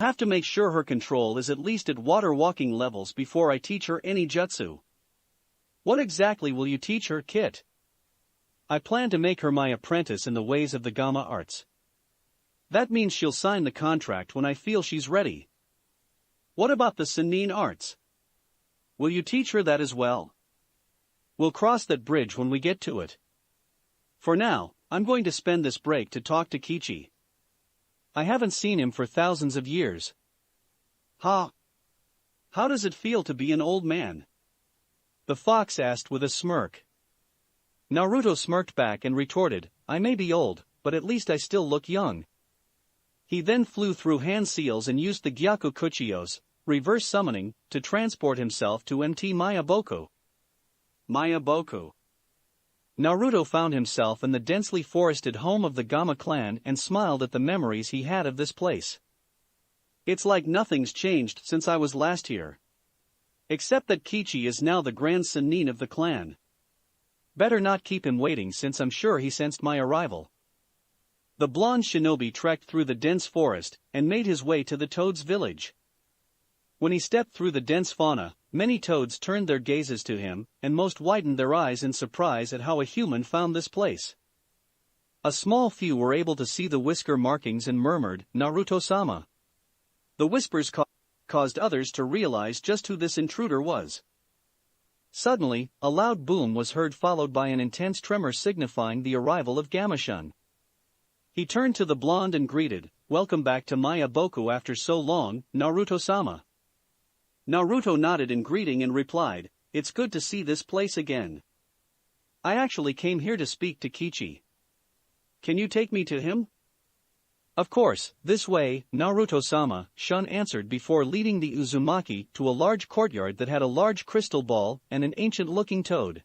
have to make sure her control is at least at water walking levels before I teach her any jutsu. What exactly will you teach her, Kit? I plan to make her my apprentice in the ways of the Gamma arts. That means she'll sign the contract when I feel she's ready. What about the Sannin arts? Will you teach her that as well? We'll cross that bridge when we get to it. For now, I'm going to spend this break to talk to Kichi. I haven't seen him for thousands of years. Ha! How does it feel to be an old man? The fox asked with a smirk. Naruto smirked back and retorted, I may be old, but at least I still look young. He then flew through hand seals and used the Gyaku Kuchiyos, reverse summoning, to transport himself to MT Mayaboko. Mayaboko. Naruto found himself in the densely forested home of the Gamma clan and smiled at the memories he had of this place. It's like nothing's changed since I was last here. Except that Kichi is now the Grand Sannin of the clan. Better not keep him waiting since I'm sure he sensed my arrival. The blonde shinobi trekked through the dense forest and made his way to the toad's village. When he stepped through the dense fauna, many toads turned their gazes to him and most widened their eyes in surprise at how a human found this place. A small few were able to see the whisker markings and murmured, Naruto-sama. The whispers caused others to realize just who this intruder was. Suddenly, a loud boom was heard followed by an intense tremor signifying the arrival of Gamashun. He turned to the blonde and greeted, Welcome back to Mayaboko after so long, Naruto-sama. Naruto nodded in greeting and replied, It's good to see this place again. I actually came here to speak to Kichi. Can you take me to him? Of course, this way, Naruto-sama, Shun answered before leading the Uzumaki to a large courtyard that had a large crystal ball and an ancient-looking toad.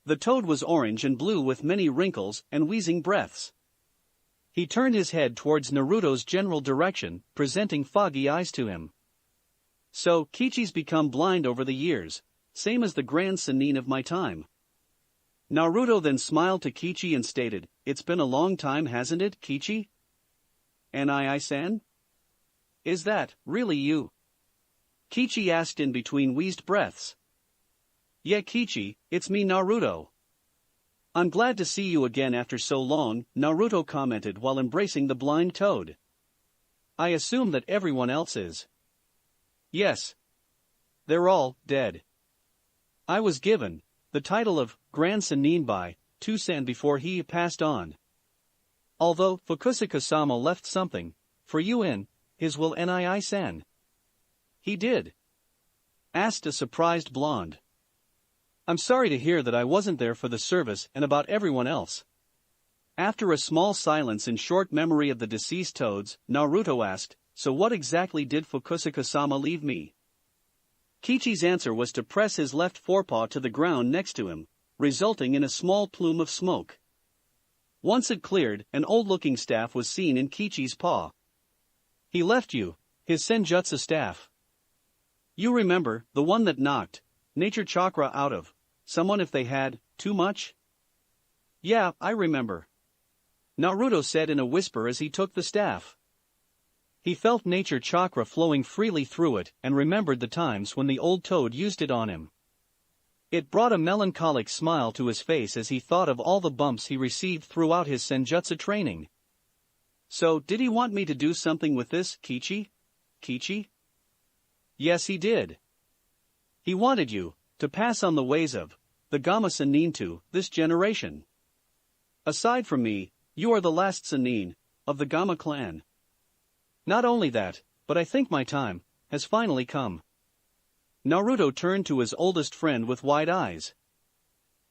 The toad was orange and blue with many wrinkles and wheezing breaths. He turned his head towards Naruto's general direction, presenting foggy eyes to him. So, Kichi's become blind over the years, same as the Grand Sannin of my time. Naruto then smiled to Kichi and stated, It's been a long time, hasn't it, Kichi? Nii-san? Is that really you? Kichi asked in between wheezed breaths. Yeah, Kichi, it's me, Naruto. I'm glad to see you again after so long, Naruto commented while embracing the blind toad. I assume that everyone else is. Yes. They're all dead. I was given the title of Grand Sannin by Toussaint before he passed on. Although Fukusaka-sama left something for you in his will, Nii-san. He did? Asked a surprised blonde. I'm sorry to hear that I wasn't there for the service and about everyone else. After a small silence in short memory of the deceased toads, Naruto asked, So what exactly did Fukusaka-sama leave me? Kichi's answer was to press his left forepaw to the ground next to him, resulting in a small plume of smoke. Once it cleared, an old-looking staff was seen in Kichi's paw. He left you his senjutsu staff. You remember, the one that knocked nature chakra out of someone if they had too much? Yeah, I remember. Naruto said in a whisper as he took the staff. He felt nature chakra flowing freely through it and remembered the times when the old toad used it on him. It brought a melancholic smile to his face as he thought of all the bumps he received throughout his senjutsu training. So, did he want me to do something with this, Kichi? Kichi? Yes, he did. He wanted you to pass on the ways of the Gamma Sannin to this generation. Aside from me, you are the last Sannin of the Gamma clan. Not only that, but I think my time has finally come. Naruto turned to his oldest friend with wide eyes.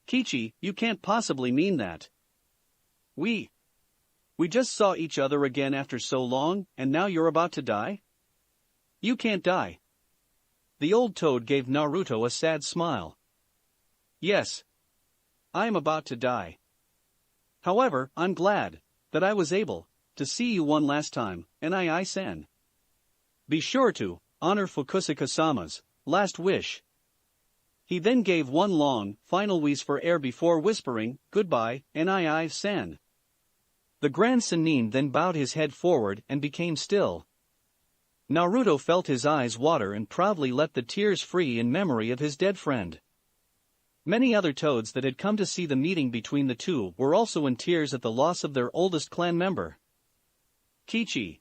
Kichi, you can't possibly mean that. We just saw each other again after so long, and now you're about to die? You can't die. The old toad gave Naruto a sad smile. Yes. I am about to die. However, I'm glad that I was able to see you one last time, Nii-san. Be sure to honor Fukusaka-sama's last wish. He then gave one long, final wheeze for air before whispering, Goodbye, Nii-san. The Grand Sannin then bowed his head forward and became still. Naruto felt his eyes water and proudly let the tears free in memory of his dead friend. Many other toads that had come to see the meeting between the two were also in tears at the loss of their oldest clan member. Kichi.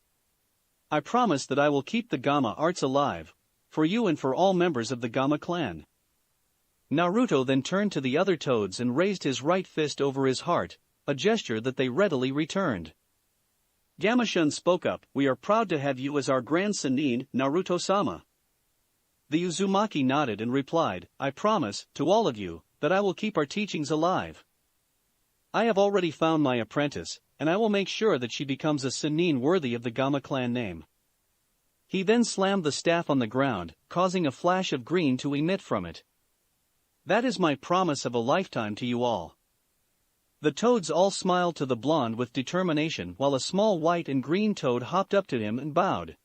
I promise that I will keep the Gamma arts alive, for you and for all members of the Gamma clan. Naruto then turned to the other toads and raised his right fist over his heart, a gesture that they readily returned. Gamma-shun spoke up, "We are proud to have you as our Grand Sannin, Naruto-sama." The Uzumaki nodded and replied, "I promise, to all of you, that I will keep our teachings alive. I have already found my apprentice, and I will make sure that she becomes a Sannin worthy of the Gamma clan name." He then slammed the staff on the ground, causing a flash of green to emit from it. "That is my promise of a lifetime to you all." The toads all smiled to the blonde with determination while a small white and green toad hopped up to him and bowed.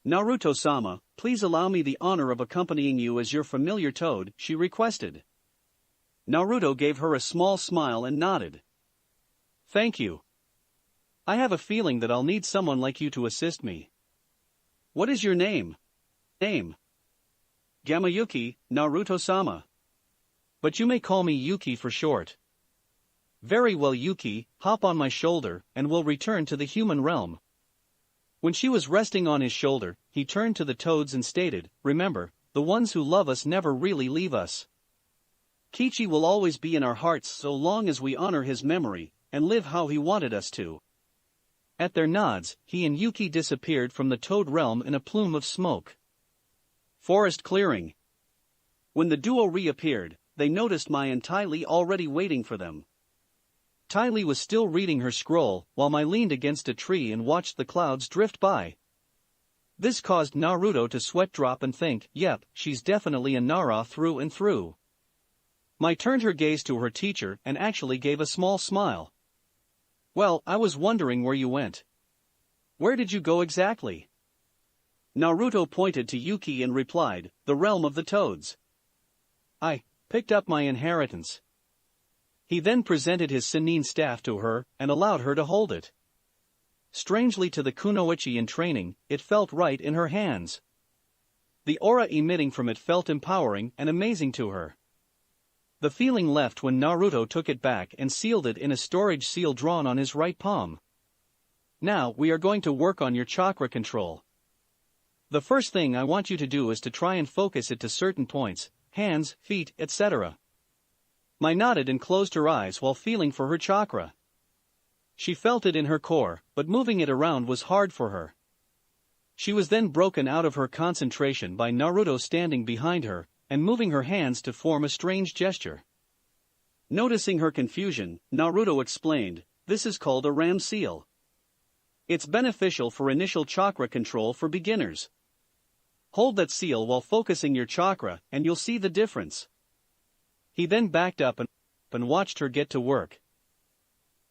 "Naruto-sama, please allow me the honor of accompanying you as your familiar toad," she requested. Naruto gave her a small smile and nodded. "Thank you. I have a feeling that I'll need someone like you to assist me. What is your name?" "Name? Gamayuki, Naruto-sama. But you may call me Yuki for short." "Very well, Yuki, hop on my shoulder, and we'll return to the human realm." When she was resting on his shoulder, he turned to the toads and stated, "Remember, the ones who love us never really leave us. Kichi will always be in our hearts so long as we honor his memory, and live how he wanted us to." At their nods, he and Yuki disappeared from the toad realm in a plume of smoke. Forest clearing. When the duo reappeared, they noticed Mai and Ty Lee already waiting for them. Ty Lee was still reading her scroll, while Mai leaned against a tree and watched the clouds drift by. This caused Naruto to sweat drop and think, "Yep, she's definitely a Nara through and through." Mai turned her gaze to her teacher and actually gave a small smile. "Well, I was wondering where you went. Where did you go exactly?" Naruto pointed to Yuki and replied, "The realm of the toads. I picked up my inheritance." He then presented his Sannin staff to her and allowed her to hold it. Strangely to the kunoichi in training, it felt right in her hands. The aura emitting from it felt empowering and amazing to her. The feeling left when Naruto took it back and sealed it in a storage seal drawn on his right palm. "Now we are going to work on your chakra control. The first thing I want you to do is to try and focus it to certain points, hands, feet, etc." Mai nodded and closed her eyes while feeling for her chakra. She felt it in her core, but moving it around was hard for her. She was then broken out of her concentration by Naruto standing behind her and moving her hands to form a strange gesture. Noticing her confusion, Naruto explained, "This is called a ram seal. It's beneficial for initial chakra control for beginners. Hold that seal while focusing your chakra and you'll see the difference." He then backed up and watched her get to work.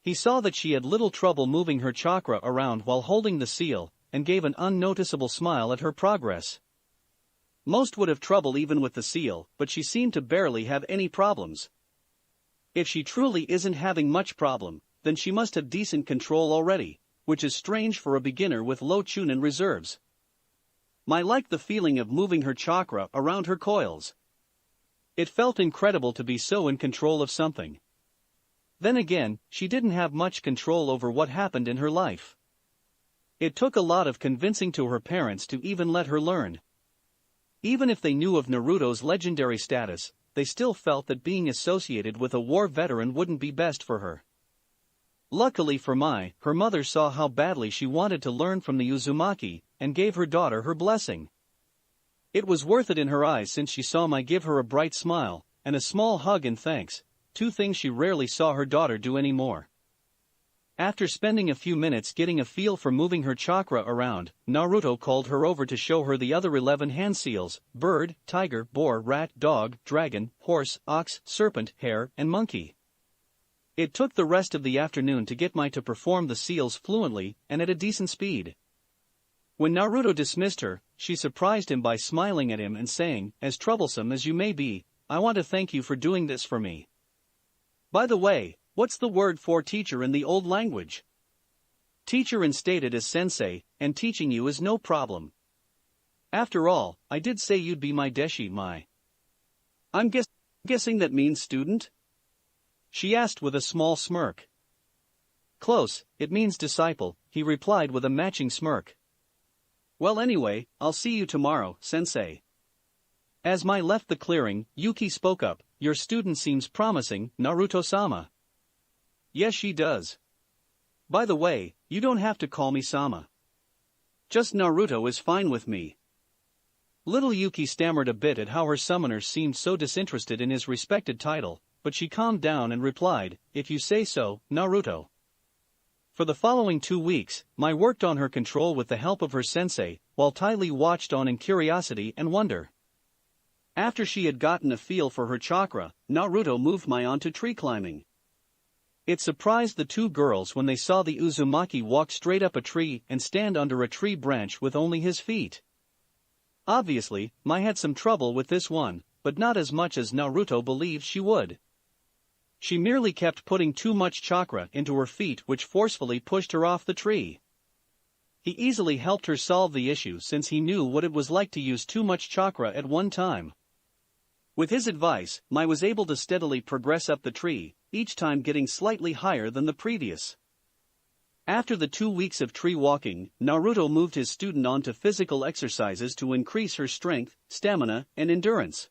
He saw that she had little trouble moving her chakra around while holding the seal, and gave an unnoticeable smile at her progress. Most would have trouble even with the seal, but she seemed to barely have any problems. If she truly isn't having much problem, then she must have decent control already, which is strange for a beginner with low Chunin reserves. Mai liked the feeling of moving her chakra around her coils. It felt incredible to be so in control of something. Then again, she didn't have much control over what happened in her life. It took a lot of convincing to her parents to even let her learn. Even if they knew of Naruto's legendary status, they still felt that being associated with a war veteran wouldn't be best for her. Luckily for Mai, her mother saw how badly she wanted to learn from the Uzumaki, and gave her daughter her blessing. It was worth it in her eyes since she saw Mai give her a bright smile, and a small hug in thanks, two things she rarely saw her daughter do anymore. After spending a few minutes getting a feel for moving her chakra around, Naruto called her over to show her the other 11 hand seals: bird, tiger, boar, rat, dog, dragon, horse, ox, serpent, hare, and monkey. It took the rest of the afternoon to get Mai to perform the seals fluently and at a decent speed. When Naruto dismissed her, she surprised him by smiling at him and saying, "As troublesome as you may be, I want to thank you for doing this for me. By the way, what's the word for teacher in the old language?" Teacher instated as sensei, and teaching you is no problem. After all, I did say you'd be my deshi mai. I'm guessing that means student? She asked with a small smirk. Close, it means disciple, he replied with a matching smirk. Well anyway, I'll see you tomorrow, sensei. As Mai left the clearing, Yuki spoke up, your student seems promising, Naruto-sama. Yes she does. By the way, you don't have to call me Sama. Just Naruto is fine with me. Little Yuki stammered a bit at how her summoner seemed so disinterested in his respected title, but she calmed down and replied, if you say so, Naruto. For the following 2 weeks, Mai worked on her control with the help of her sensei, while Ty Lee watched on in curiosity and wonder. After she had gotten a feel for her chakra, Naruto moved Mai on to tree climbing. It surprised the two girls when they saw the Uzumaki walk straight up a tree and stand under a tree branch with only his feet. Obviously, Mai had some trouble with this one, but not as much as Naruto believed she would. She merely kept putting too much chakra into her feet, which forcefully pushed her off the tree. He easily helped her solve the issue since he knew what it was like to use too much chakra at one time. With his advice, Mai was able to steadily progress up the tree, each time getting slightly higher than the previous. After the 2 weeks of tree walking, Naruto moved his student on to physical exercises to increase her strength, stamina, and endurance.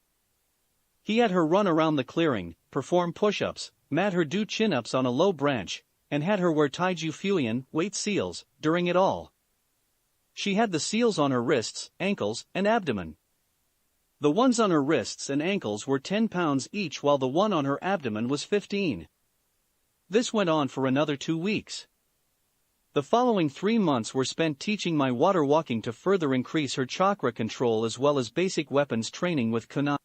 He had her run around the clearing, perform push-ups, made her do chin-ups on a low branch, and had her wear taiju fuian, weight seals, during it all. She had the seals on her wrists, ankles, and abdomen. The ones on her wrists and ankles were 10 pounds each while the one on her abdomen was 15. This went on for another 2 weeks. The following 3 months were spent teaching Mai water walking to further increase her chakra control as well as basic weapons training with kunai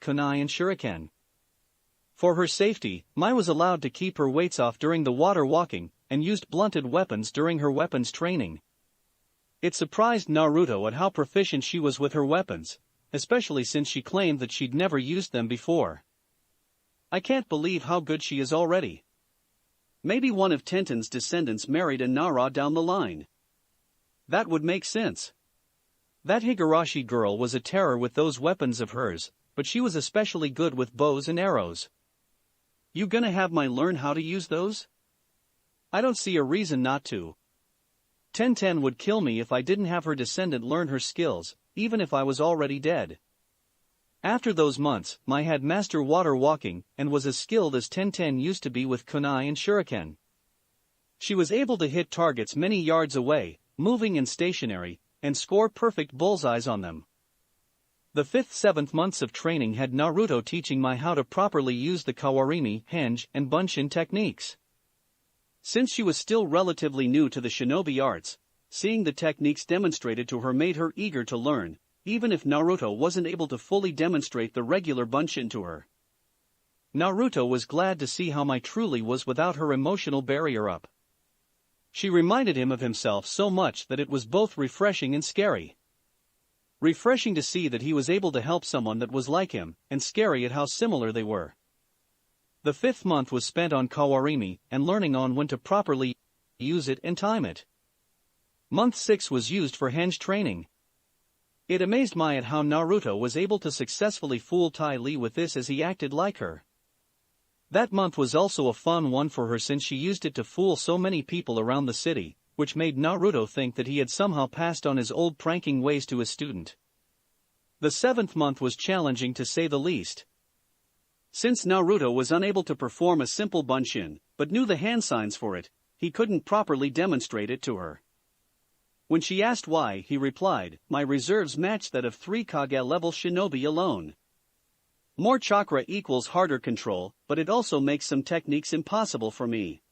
and shuriken. For her safety, Mai was allowed to keep her weights off during the water walking, and used blunted weapons during her weapons training. It surprised Naruto at how proficient she was with her weapons, especially since she claimed that she'd never used them before. I can't believe how good she is already. Maybe one of Tenten's descendants married a Nara down the line. That would make sense. That Higurashi girl was a terror with those weapons of hers, but she was especially good with bows and arrows. You gonna have Mai learn how to use those? I don't see a reason not to. Tenten would kill me if I didn't have her descendant learn her skills, even if I was already dead. After those months, Mai had mastered water walking and was as skilled as Tenten used to be with kunai and shuriken. She was able to hit targets many yards away, moving and stationary, and score perfect bullseyes on them. The 5th-7th months of training had Naruto teaching Mai how to properly use the kawarimi, henge, and bunshin techniques. Since she was still relatively new to the shinobi arts, seeing the techniques demonstrated to her made her eager to learn, even if Naruto wasn't able to fully demonstrate the regular bunshin to her. Naruto was glad to see how Mai truly was without her emotional barrier up. She reminded him of himself so much that it was both refreshing and scary. Refreshing to see that he was able to help someone that was like him, and scary at how similar they were. The 5th month was spent on kawarimi and learning on when to properly use it and time it. Month 6 was used for henge training. It amazed Mai at how Naruto was able to successfully fool Ty Lee with this as he acted like her. That month was also a fun one for her since she used it to fool so many people around the city, which made Naruto think that he had somehow passed on his old pranking ways to his student. The 7th month was challenging to say the least. Since Naruto was unable to perform a simple bunshin, but knew the hand signs for it, he couldn't properly demonstrate it to her. When she asked why, he replied, "My reserves match that of 3 Kage-level shinobi alone. More chakra equals harder control, but it also makes some techniques impossible for me.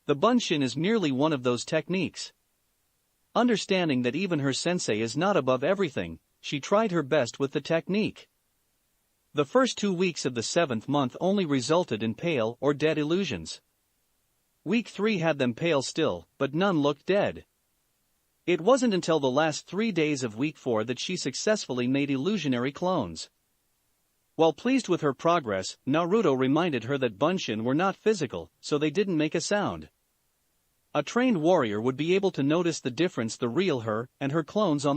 The bunshin is merely one of those techniques." Understanding that even her sensei is not above everything, she tried her best with the technique. The first 2 weeks of the 7th month only resulted in pale or dead illusions. Week 3 had them pale still, but none looked dead. It wasn't until the last 3 days of week 4 that she successfully made illusionary clones. While pleased with her progress, Naruto reminded her that bunshin were not physical, so they didn't make a sound. A trained warrior would be able to notice the difference the real her and her clones on